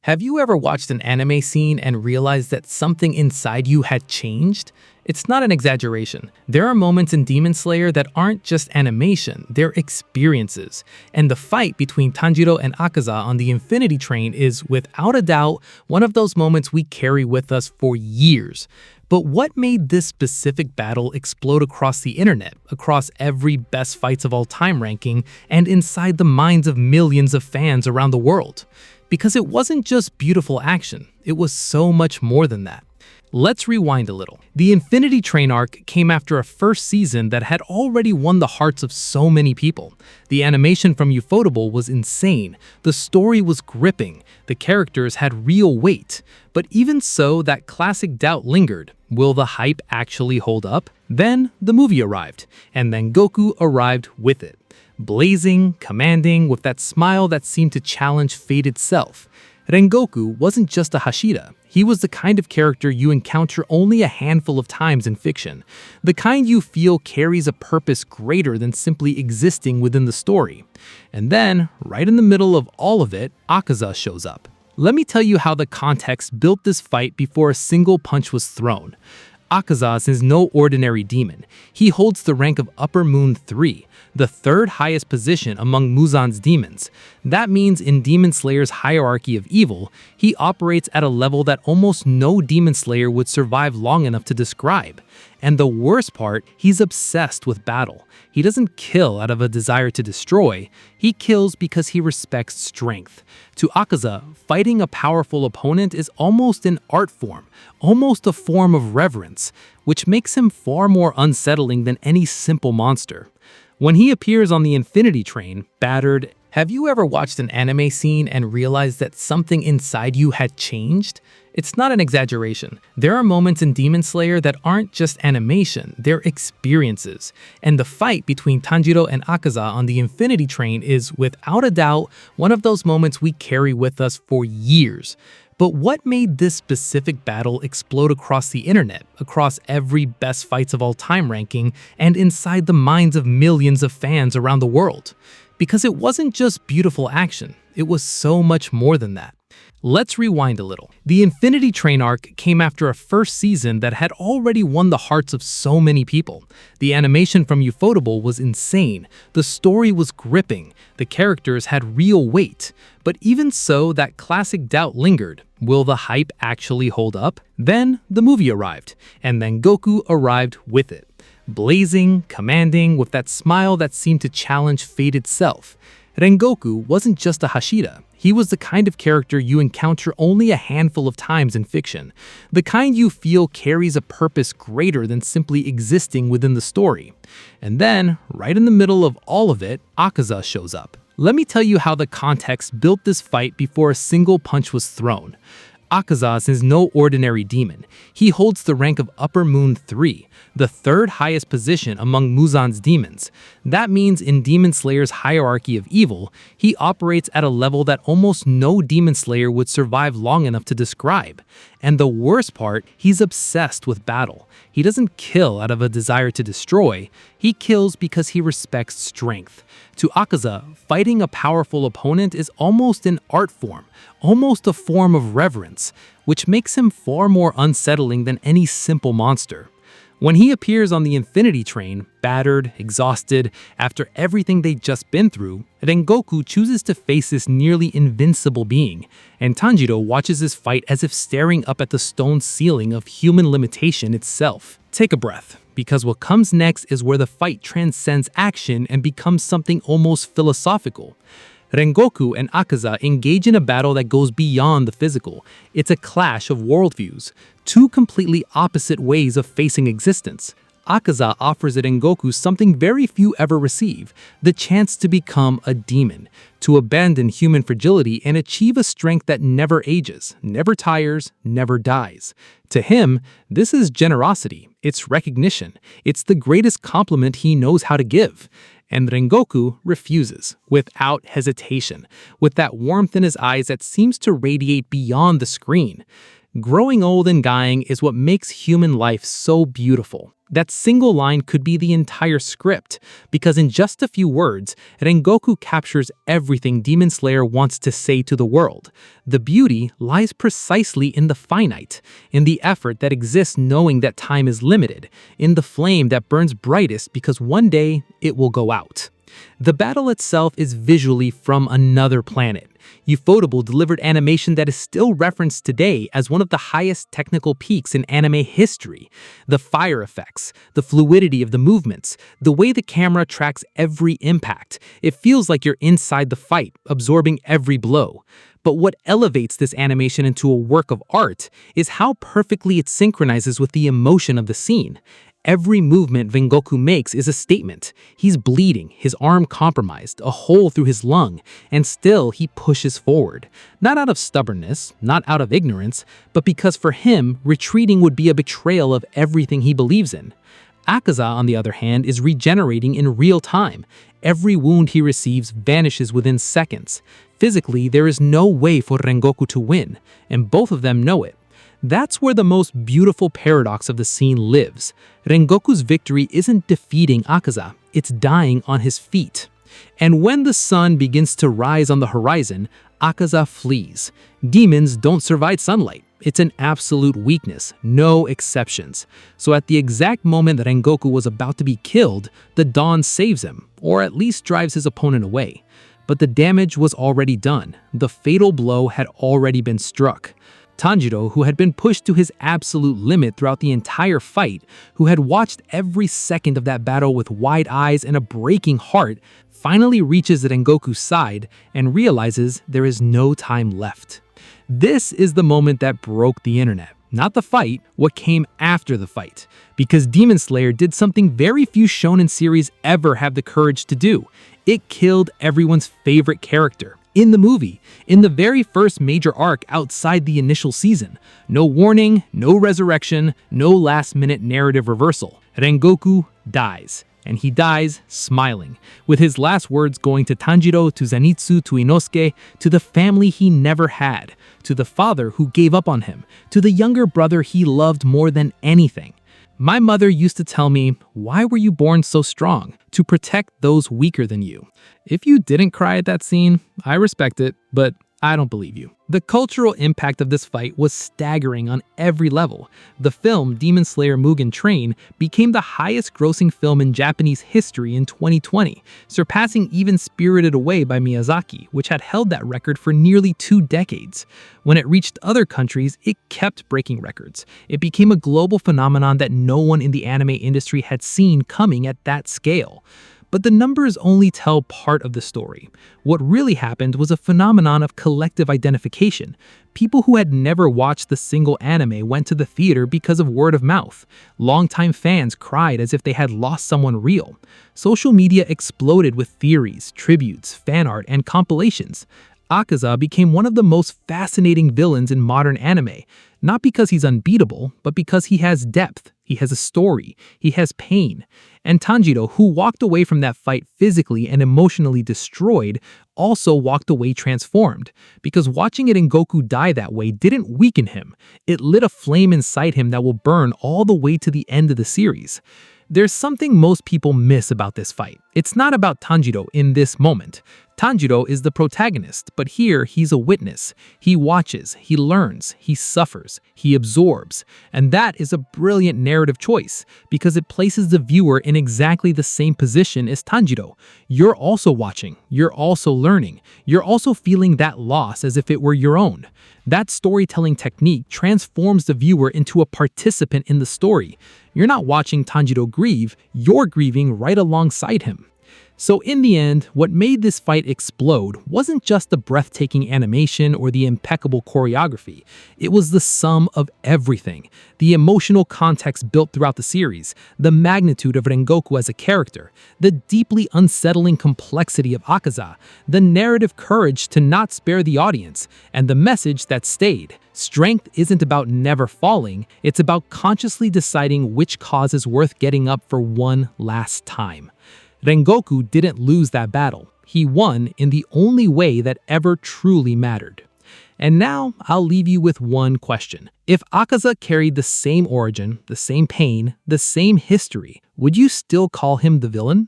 Have you ever watched an anime scene and realized that something inside you had changed? It's not an exaggeration. There are moments in Demon Slayer that aren't just animation, they're experiences. And the fight between Tanjiro and Akaza on the Infinity Train is, without a doubt, one of those moments we carry with us for years. But what made this specific battle explode across the internet, across every best fights of all time ranking, and inside the minds of millions of fans around the world? Because it wasn't just beautiful action, it was so much more than that. Let's rewind a little. The Infinity Train arc came after a first season that had already won the hearts of so many people. The animation from Ufotable was insane, the story was gripping, the characters had real weight. But even so, that classic doubt lingered. Will the hype actually hold up? Then the movie arrived, and then Goku arrived with it. Blazing, commanding, with that smile that seemed to challenge fate itself. Rengoku wasn't just a Hashira. He was the kind of character you encounter only a handful of times in fiction. The kind you feel carries a purpose greater than simply existing within the story. And then, right in the middle of all of it, Akaza shows up. Let me tell you how the context built this fight before a single punch was thrown. Akaza is no ordinary demon. He holds the rank of Upper Moon 3, the third highest position among Muzan's demons. That means in Demon Slayer's hierarchy of evil, he operates at a level that almost no Demon Slayer would survive long enough to describe. And the worst part, he's obsessed with battle. He doesn't kill out of a desire to destroy, he kills because he respects strength. To Akaza, fighting a powerful opponent is almost an art form, almost a form of reverence, which makes him far more unsettling than any simple monster. When he appears on the Infinity Train, battered, have you ever watched an anime scene and realized that something inside you had changed? It's not an exaggeration. There are moments in Demon Slayer that aren't just animation, they're experiences. And the fight between Tanjiro and Akaza on the Infinity Train is, without a doubt, one of those moments we carry with us for years. But what made this specific battle explode across the internet, across every best fights of all time ranking, and inside the minds of millions of fans around the world? Because it wasn't just beautiful action, it was so much more than that. Let's rewind a little. The Infinity Train arc came after a first season that had already won the hearts of so many people. The animation from Ufotable was insane, the story was gripping, the characters had real weight. But even so, that classic doubt lingered. Will the hype actually hold up? Then the movie arrived, and then Goku arrived with it. Blazing, commanding, with that smile that seemed to challenge fate itself. Rengoku wasn't just a Hashira. He was the kind of character you encounter only a handful of times in fiction. The kind you feel carries a purpose greater than simply existing within the story. And then, right in the middle of all of it, Akaza shows up. Let me tell you how the context built this fight before a single punch was thrown. Akaza is no ordinary demon. He holds the rank of Upper Moon 3, the third highest position among Muzan's demons. That means in Demon Slayer's hierarchy of evil, he operates at a level that almost no Demon Slayer would survive long enough to describe. And the worst part, he's obsessed with battle. He doesn't kill out of a desire to destroy, he kills because he respects strength. To Akaza, fighting a powerful opponent is almost an art form, almost a form of reverence, which makes him far more unsettling than any simple monster. When he appears on the Infinity Train, battered, exhausted, after everything they'd just been through, Rengoku chooses to face this nearly invincible being, and Tanjiro watches this fight as if staring up at the stone ceiling of human limitation itself. Take a breath, because what comes next is where the fight transcends action and becomes something almost philosophical. Rengoku and Akaza engage in a battle that goes beyond the physical. It's a clash of worldviews, two completely opposite ways of facing existence. Akaza offers Rengoku something very few ever receive, the chance to become a demon, to abandon human fragility and achieve a strength that never ages, never tires, never dies. To him, this is generosity, it's recognition, it's the greatest compliment he knows how to give. And Rengoku refuses, without hesitation, with that warmth in his eyes that seems to radiate beyond the screen. Growing old and dying is what makes human life so beautiful. That single line could be the entire script, because in just a few words, Rengoku captures everything Demon Slayer wants to say to the world. The beauty lies precisely in the finite, in the effort that exists knowing that time is limited, in the flame that burns brightest because one day it will go out. The battle itself is visually from another planet. Ufotable delivered animation that is still referenced today as one of the highest technical peaks in anime history. The fire effects, the fluidity of the movements, the way the camera tracks every impact. It feels like you're inside the fight, absorbing every blow. But what elevates this animation into a work of art is how perfectly it synchronizes with the emotion of the scene. Every movement Rengoku makes is a statement. He's bleeding, his arm compromised, a hole through his lung, and still he pushes forward. Not out of stubbornness, not out of ignorance, but because for him, retreating would be a betrayal of everything he believes in. Akaza, on the other hand, is regenerating in real time. Every wound he receives vanishes within seconds. Physically, there is no way for Rengoku to win, and both of them know it. That's where the most beautiful paradox of the scene lives. Rengoku's victory isn't defeating Akaza, it's dying on his feet. And when the sun begins to rise on the horizon, Akaza flees. Demons don't survive sunlight. It's an absolute weakness, no exceptions. So at the exact moment that Rengoku was about to be killed, the dawn saves him, or at least drives his opponent away. But the damage was already done. The fatal blow had already been struck. Tanjiro, who had been pushed to his absolute limit throughout the entire fight, who had watched every second of that battle with wide eyes and a breaking heart, finally reaches Rengoku's side and realizes there is no time left. This is the moment that broke the internet. Not the fight, what came after the fight. Because Demon Slayer did something very few shonen series ever have the courage to do. It killed everyone's favorite character. In the movie, in the very first major arc outside the initial season. No warning, no resurrection, no last-minute narrative reversal. Rengoku dies. And he dies smiling, with his last words going to Tanjiro, to Zenitsu, to Inosuke, to the family he never had, to the father who gave up on him, to the younger brother he loved more than anything. My mother used to tell me, "Why were you born so strong? To protect those weaker than you." If you didn't cry at that scene, I respect it, but I don't believe you. The cultural impact of this fight was staggering on every level. The film Demon Slayer Mugen Train became the highest grossing film in Japanese history in 2020, surpassing even Spirited Away by Miyazaki, which had held that record for nearly 2 decades. When it reached other countries, it kept breaking records. It became a global phenomenon that no one in the anime industry had seen coming at that scale. But the numbers only tell part of the story. What really happened was a phenomenon of collective identification. People who had never watched the single anime went to the theater because of word of mouth. Longtime fans cried as if they had lost someone real. Social media exploded with theories, tributes, fan art, and compilations. Akaza became one of the most fascinating villains in modern anime, not because he's unbeatable, but because he has depth, he has a story, he has pain. And Tanjiro, who walked away from that fight physically and emotionally destroyed, also walked away transformed, because watching Rengoku die that way didn't weaken him. It lit a flame inside him that will burn all the way to the end of the series. There's something most people miss about this fight. It's not about Tanjiro in this moment. Tanjiro is the protagonist, but here he's a witness. He watches, he learns, he suffers, he absorbs. And that is a brilliant narrative choice, because it places the viewer in exactly the same position as Tanjiro. You're also watching, you're also learning, you're also feeling that loss as if it were your own. That storytelling technique transforms the viewer into a participant in the story. You're not watching Tanjiro grieve, you're grieving right alongside him. So in the end, what made this fight explode wasn't just the breathtaking animation or the impeccable choreography. It was the sum of everything. The emotional context built throughout the series, the magnitude of Rengoku as a character, the deeply unsettling complexity of Akaza, the narrative courage to not spare the audience, and the message that stayed. Strength isn't about never falling, it's about consciously deciding which cause is worth getting up for one last time. Rengoku didn't lose that battle. He won in the only way that ever truly mattered. And now, I'll leave you with one question. If Akaza carried the same origin, the same pain, the same history, would you still call him the villain?